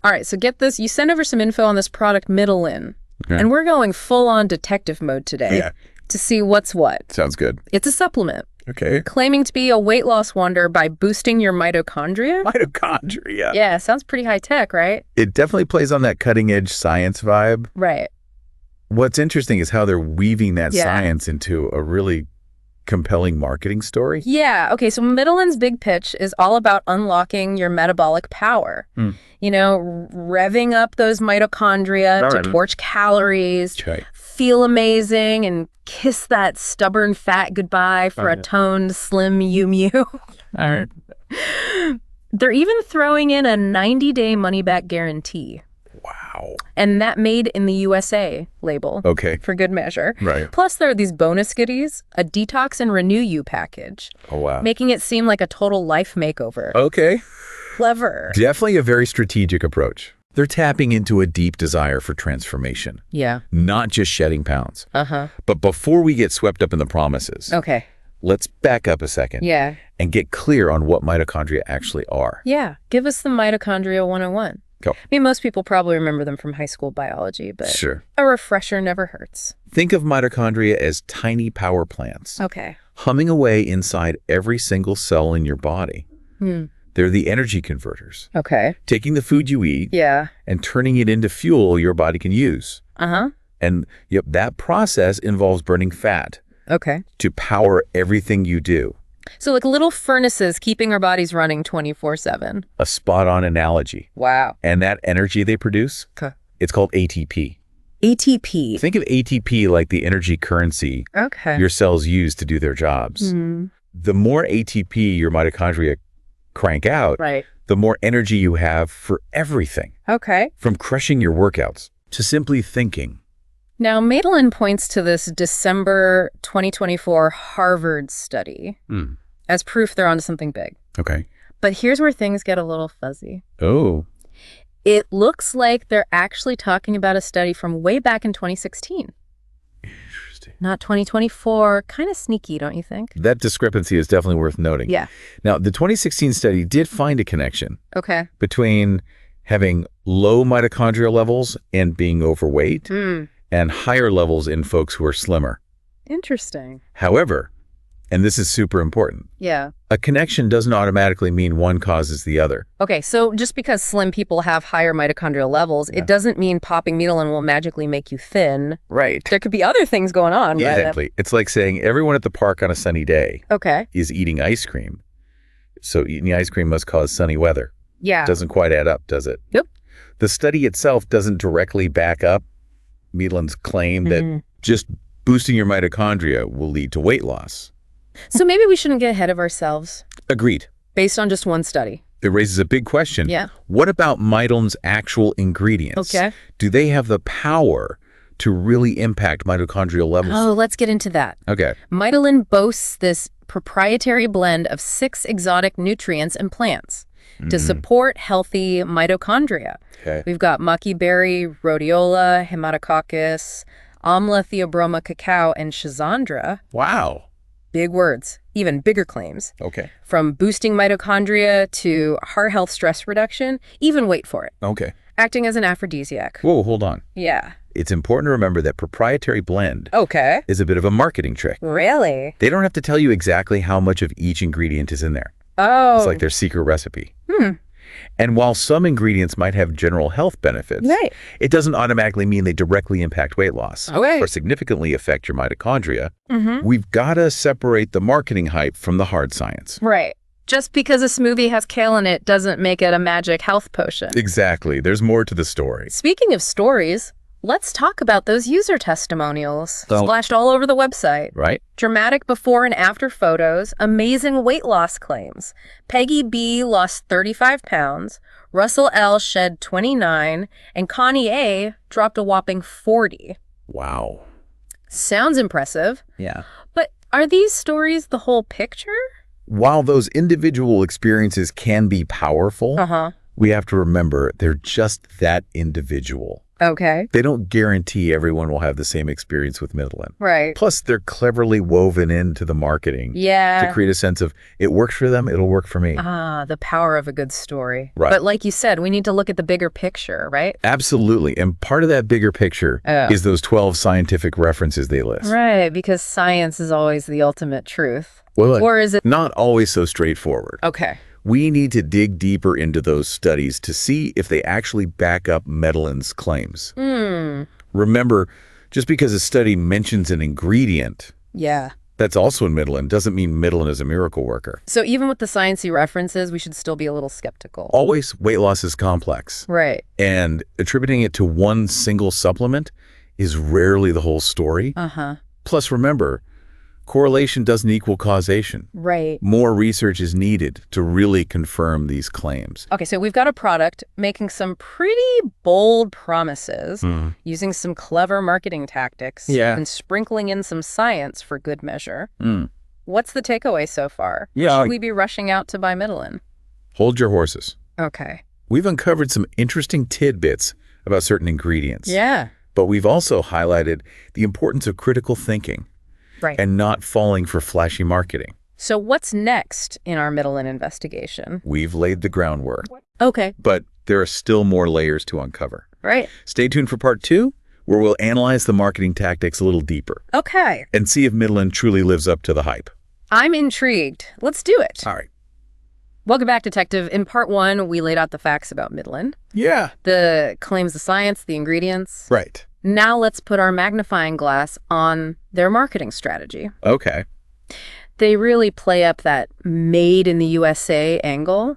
All right, so get this. You sent over some info on this product, Mitolyn. Okay. And we're going full-on detective mode today to see what's what. Sounds good. It's a supplement. Okay. Claiming to be a weight loss wonder by boosting your mitochondria. Mitochondria. Yeah, sounds pretty high-tech, right? It definitely plays on that cutting-edge science vibe. Right. What's interesting is how they're weaving that science into a really compelling marketing story. Yeah. Okay. So Mitolyn's big pitch is all about unlocking your metabolic power. You know, revving up those mitochondria to torch calories, feel amazing, and kiss that stubborn fat goodbye for a toned, slim you. All right. They're even throwing in a 90-day money-back guarantee. Wow. And that made in the USA label. Okay. For good measure. Right. Plus, there are these bonus goodies, a detox and renew you package. Oh, wow. Making it seem like a total life makeover. Okay. Clever. Definitely a very strategic approach. They're tapping into a deep desire for transformation. Yeah. Not just shedding pounds. But before we get swept up in the promises. Okay. Let's back up a second. Yeah. And get clear on what mitochondria actually are. Yeah. Give us the mitochondria 101. Go. I mean, most people probably remember them from high school biology, but a refresher never hurts. Think of mitochondria as tiny power plants. Okay. Humming away inside every single cell in your body. They're the energy converters. Okay. Taking the food you eat and turning it into fuel your body can use. And that process involves burning fat. Okay. To power everything you do. So like little furnaces keeping our bodies running 24/7. A spot-on analogy. Wow. And that energy they produce, it's called ATP. ATP. Think of ATP like the energy currency your cells use to do their jobs. The more ATP your mitochondria crank out, the more energy you have for everything. Okay. From crushing your workouts to simply thinking. Now, Mitolyn points to this December 2024 Harvard study as proof they're onto something big. Okay. But here's where things get a little fuzzy. Oh. It looks like they're actually talking about a study from way back in 2016. Interesting. Not 2024. Kind of sneaky, don't you think? That discrepancy is definitely worth noting. Yeah. Now, the 2016 study did find a connection between having low mitochondrial levels and being overweight and higher levels in folks who are slimmer. Interesting. However, and this is super important, a connection doesn't automatically mean one causes the other. Okay, so just because slim people have higher mitochondrial levels, it doesn't mean popping Mitolyn will magically make you thin. Right. There could be other things going on. Yeah, exactly. It's like saying everyone at the park on a sunny day is eating ice cream. So eating ice cream must cause sunny weather. Yeah. Doesn't quite add up, does it? Yep. The study itself doesn't directly back up Mitolyn's claim that just boosting your mitochondria will lead to weight loss. So maybe we shouldn't get ahead of ourselves. Agreed. Based on just one study. It raises a big question. Yeah. What about Mitolyn's actual ingredients? Okay. Do they have the power to really impact mitochondrial levels? Oh, let's get into that. Okay. Mitolyn boasts this proprietary blend of 6 exotic nutrients and plants to support healthy mitochondria. Okay. We've got maki berry, rhodiola, hematococcus, amla theobroma cacao, and schizandra. Wow. Big words, even bigger claims. Okay. From boosting mitochondria to heart health stress reduction, even wait for it. Okay. Acting as an aphrodisiac. Whoa, hold on. Yeah. It's important to remember that proprietary blend is a bit of a marketing trick. Really? They don't have to tell you exactly how much of each ingredient is in there. Oh. It's like their secret recipe. And while some ingredients might have general health benefits, it doesn't automatically mean they directly impact weight loss or significantly affect your mitochondria. We've got to separate the marketing hype from the hard science. Right. Just because a smoothie has kale in it doesn't make it a magic health potion. Exactly. There's more to the story. Speaking of stories, let's talk about those user testimonials splashed all over the website. Right. Dramatic before and after photos, amazing weight loss claims. Peggy B lost 35 pounds, Russell L shed 29, and Connie A dropped a whopping 40. Wow. Sounds impressive. Yeah. But are these stories the whole picture? While those individual experiences can be powerful, we have to remember they're just that individual. Okay. They don't guarantee everyone will have the same experience with Mitolyn. Right. Plus, they're cleverly woven into the marketing to create a sense of it works for them, it'll work for me. Ah, the power of a good story. Right. But like you said, we need to look at the bigger picture, right? Absolutely. And part of that bigger picture is those 12 scientific references they list. Right, because science is always the ultimate truth. Well, or is it not always so straightforward? Okay. We need to dig deeper into those studies to see if they actually back up Metolyn's claims. Remember, just because a study mentions an ingredient that's also in Mitolyn doesn't mean Mitolyn is a miracle worker. So even with the sciencey references, we should still be a little skeptical. Always, weight loss is complex. Right. And attributing it to one single supplement is rarely the whole story. Plus, remember, correlation doesn't equal causation. Right. More research is needed to really confirm these claims. Okay, so we've got a product making some pretty bold promises, using some clever marketing tactics, and sprinkling in some science for good measure. What's the takeaway so far? Should we be rushing out to buy Mitolyn? Hold your horses. Okay. We've uncovered some interesting tidbits about certain ingredients. Yeah. But we've also highlighted the importance of critical thinking. Right. And not falling for flashy marketing. So what's next in our Mitolyn investigation? We've laid the groundwork. Okay. But there are still more layers to uncover. Right. Stay tuned for part 2, where we'll analyze the marketing tactics a little deeper. Okay. And see if Mitolyn truly lives up to the hype. I'm intrigued. Let's do it. All right. Welcome back, Detective. In part 1, we laid out the facts about Mitolyn. Yeah. The claims, the science, the ingredients. Right. Now let's put our magnifying glass on their marketing strategy. Okay. They really play up that made in the USA angle.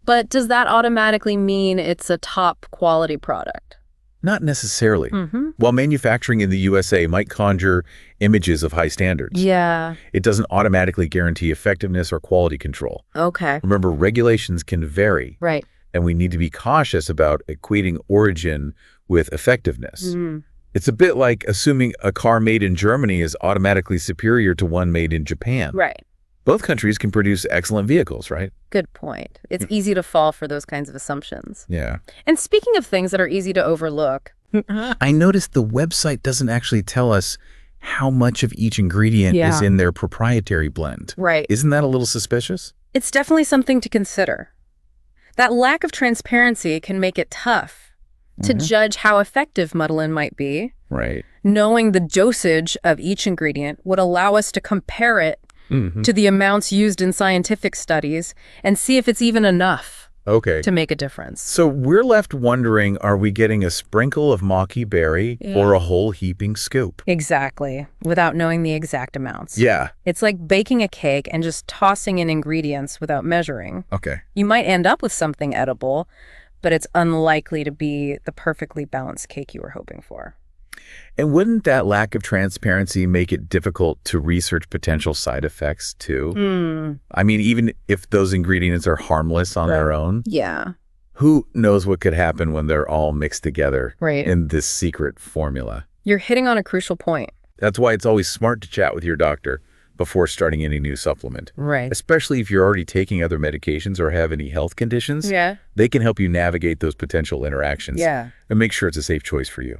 But does that automatically mean it's a top quality product? Not necessarily. While manufacturing in the USA might conjure images of high standards, it doesn't automatically guarantee effectiveness or quality control. Okay. Remember, regulations can vary. Right. And we need to be cautious about equating origin with effectiveness. It's a bit like assuming a car made in Germany is automatically superior to one made in Japan. Right. Both countries can produce excellent vehicles, right? Good point. It's easy to fall for those kinds of assumptions. Yeah. And speaking of things that are easy to overlook, I noticed the website doesn't actually tell us how much of each ingredient is in their proprietary blend. Right. Isn't that a little suspicious? It's definitely something to consider. That lack of transparency can make it tough to judge how effective Mitolyn might be. Right. Knowing the dosage of each ingredient would allow us to compare it to the amounts used in scientific studies and see if it's even enough to make a difference. So we're left wondering, are we getting a sprinkle of maki berry or a whole heaping scoop? Exactly, without knowing the exact amounts. Yeah. It's like baking a cake and just tossing in ingredients without measuring. Okay. You might end up with something edible, but it's unlikely to be the perfectly balanced cake you were hoping for. And wouldn't that lack of transparency make it difficult to research potential side effects too? I mean, even if those ingredients are harmless on their own, who knows what could happen when they're all mixed together in this secret formula? You're hitting on a crucial point. That's why it's always smart to chat with your doctor before starting any new supplement. Right. Especially if you're already taking other medications or have any health conditions. Yeah. They can help you navigate those potential interactions and make sure it's a safe choice for you.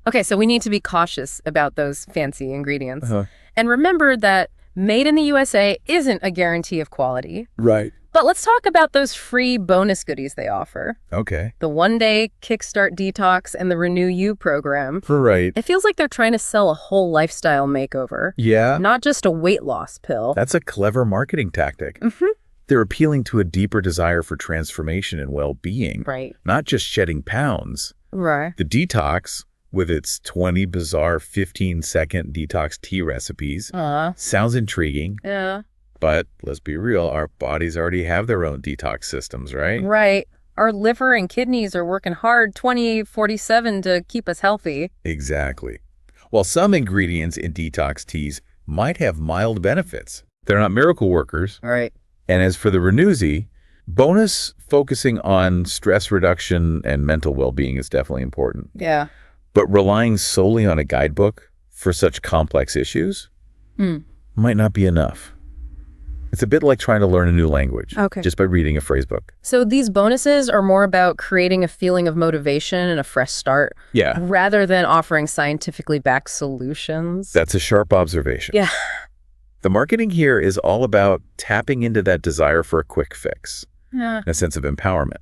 Okay, so we need to be cautious about those fancy ingredients. And remember that made in the USA isn't a guarantee of quality. Right. But let's talk about those free bonus goodies they offer. Okay. The one-day Kickstart Detox and the Renew You program. Right. It feels like they're trying to sell a whole lifestyle makeover. Yeah. Not just a weight loss pill. That's a clever marketing tactic. They're appealing to a deeper desire for transformation and well-being. Right. Not just shedding pounds. Right. The detox, with its 20 bizarre 15-second detox tea recipes, sounds intriguing. Yeah. But let's be real, our bodies already have their own detox systems, right? Right. Our liver and kidneys are working hard 24/7 to keep us healthy. Exactly. While some ingredients in detox teas might have mild benefits, they're not miracle workers. Right. And as for the Renewzy, bonus focusing on stress reduction and mental well-being is definitely important. Yeah. But relying solely on a guidebook for such complex issues might not be enough. It's a bit like trying to learn a new language just by reading a phrase book. So these bonuses are more about creating a feeling of motivation and a fresh start rather than offering scientifically backed solutions. That's a sharp observation. Yeah. The marketing here is all about tapping into that desire for a quick fix, a sense of empowerment.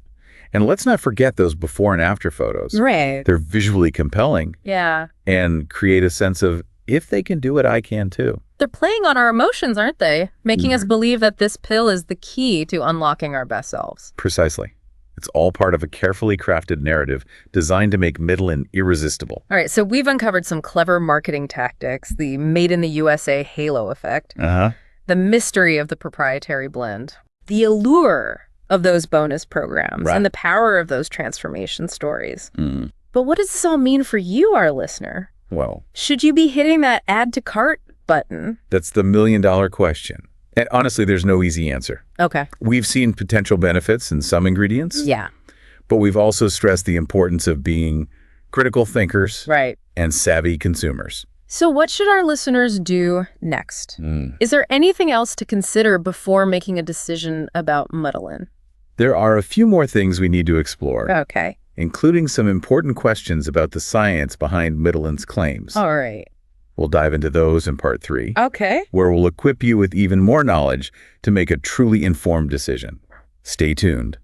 And let's not forget those before and after photos. Right. They're visually compelling. Yeah. And create a sense of, if they can do it, I can too. They're playing on our emotions, aren't they? Making us believe that this pill is the key to unlocking our best selves. Precisely. It's all part of a carefully crafted narrative designed to make Mitolyn irresistible. All right, so we've uncovered some clever marketing tactics, the made in the USA halo effect, the mystery of the proprietary blend, the allure of those bonus programs, and the power of those transformation stories. But what does this all mean for you, our listener? Well, should you be hitting that add to cart button? That's the million-dollar question. And honestly, there's no easy answer. Okay. We've seen potential benefits in some ingredients. Yeah. But we've also stressed the importance of being critical thinkers and savvy consumers. So what should our listeners do next? Is there anything else to consider before making a decision about Mitolyn? There are a few more things we need to explore. Okay. Including some important questions about the science behind Mitolyn's claims. All right. We'll dive into those in part 3. Okay. Where we'll equip you with even more knowledge to make a truly informed decision. Stay tuned.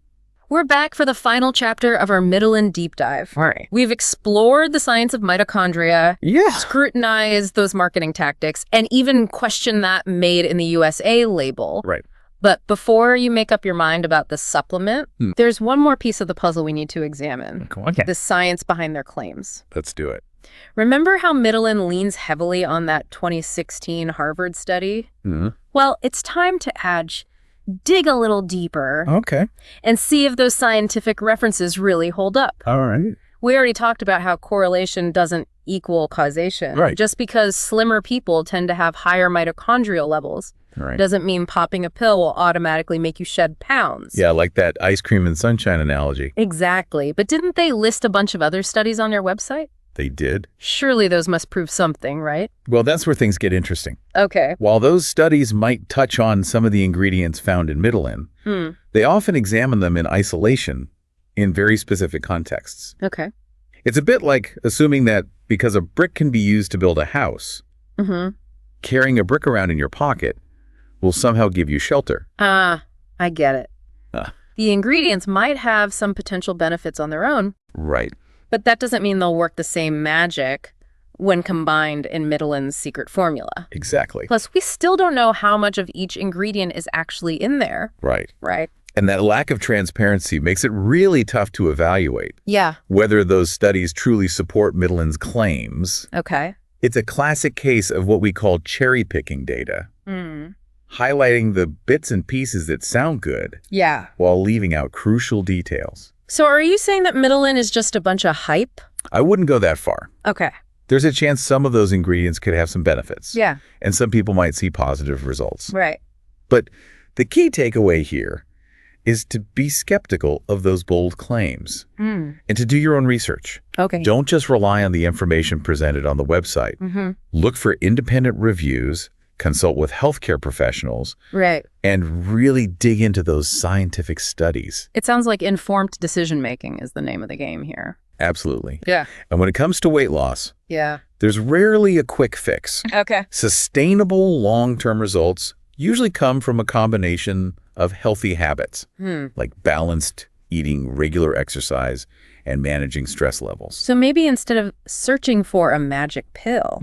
We're back for the final chapter of our Mitolyn deep dive. All right. We've explored the science of mitochondria, scrutinized those marketing tactics, and even questioned that made in the USA label. Right. But before you make up your mind about the supplement, there's one more piece of the puzzle we need to examine. Okay. The science behind their claims. Let's do it. Remember how Mitolyn leans heavily on that 2016 Harvard study? Well, it's time to dig a little deeper. Okay. And see if those scientific references really hold up. All right. We already talked about how correlation doesn't equal causation. Right. Just because slimmer people tend to have higher mitochondrial levels doesn't mean popping a pill will automatically make you shed pounds. Yeah, like that ice cream and sunshine analogy. Exactly. But didn't they list a bunch of other studies on their website? They did. Surely those must prove something, right? Well, that's where things get interesting. Okay. While those studies might touch on some of the ingredients found in Mitolyn, they often examine them in isolation in very specific contexts. Okay. It's a bit like assuming that because a brick can be used to build a house, carrying a brick around in your pocket will somehow give you shelter. I get it. The ingredients might have some potential benefits on their own. Right. But that doesn't mean they'll work the same magic when combined in Mitolyn's secret formula. Exactly. Plus, we still don't know how much of each ingredient is actually in there. Right. Right. And that lack of transparency makes it really tough to evaluate whether those studies truly support Mitolyn's claims. Okay. It's a classic case of what we call cherry-picking data, highlighting the bits and pieces that sound good while leaving out crucial details. So are you saying that Mitolyn is just a bunch of hype? I wouldn't go that far. Okay. There's a chance some of those ingredients could have some benefits. Yeah. And some people might see positive results. Right. But the key takeaway here is to be skeptical of those bold claims and to do your own research. Okay. Don't just rely on the information presented on the website. Look for independent reviews, consult with healthcare professionals, and really dig into those scientific studies. It sounds like informed decision-making is the name of the game here. Absolutely. Yeah. And when it comes to weight loss, there's rarely a quick fix. Okay. Sustainable long-term results usually come from a combination of healthy habits, like balanced eating, regular exercise, and managing stress levels. So maybe instead of searching for a magic pill,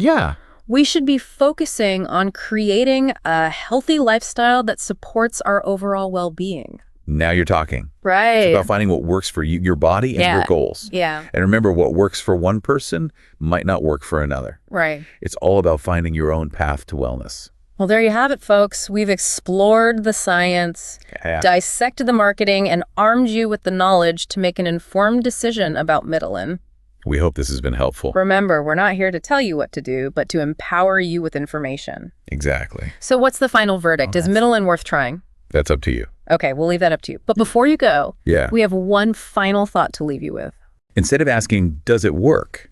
we should be focusing on creating a healthy lifestyle that supports our overall well-being. Now you're talking. Right. It's about finding what works for you, your body and your goals. Yeah. And remember, what works for one person might not work for another. Right. It's all about finding your own path to wellness. Well, there you have it, folks. We've explored the science, dissected the marketing, and armed you with the knowledge to make an informed decision about Mitolyn. We hope this has been helpful. Remember, we're not here to tell you what to do, but to empower you with information. Exactly. So what's the final verdict? Is Mitolyn worth trying? That's up to you. Okay, we'll leave that up to you. But before you go, we have one final thought to leave you with. Instead of asking, does it work?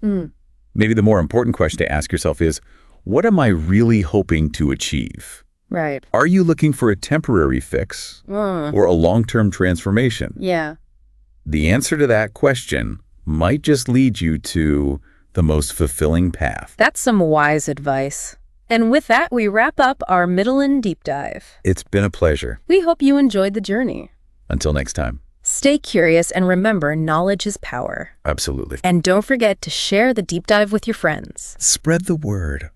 Maybe the more important question to ask yourself is, what am I really hoping to achieve? Right. Are you looking for a temporary fix or a long-term transformation? Yeah. The answer to that question might just lead you to the most fulfilling path. That's some wise advice. And with that, we wrap up our Mitolyn deep dive. It's been a pleasure. We hope you enjoyed the journey. Until next time. Stay curious and remember, knowledge is power. Absolutely. And don't forget to share the deep dive with your friends. Spread the word.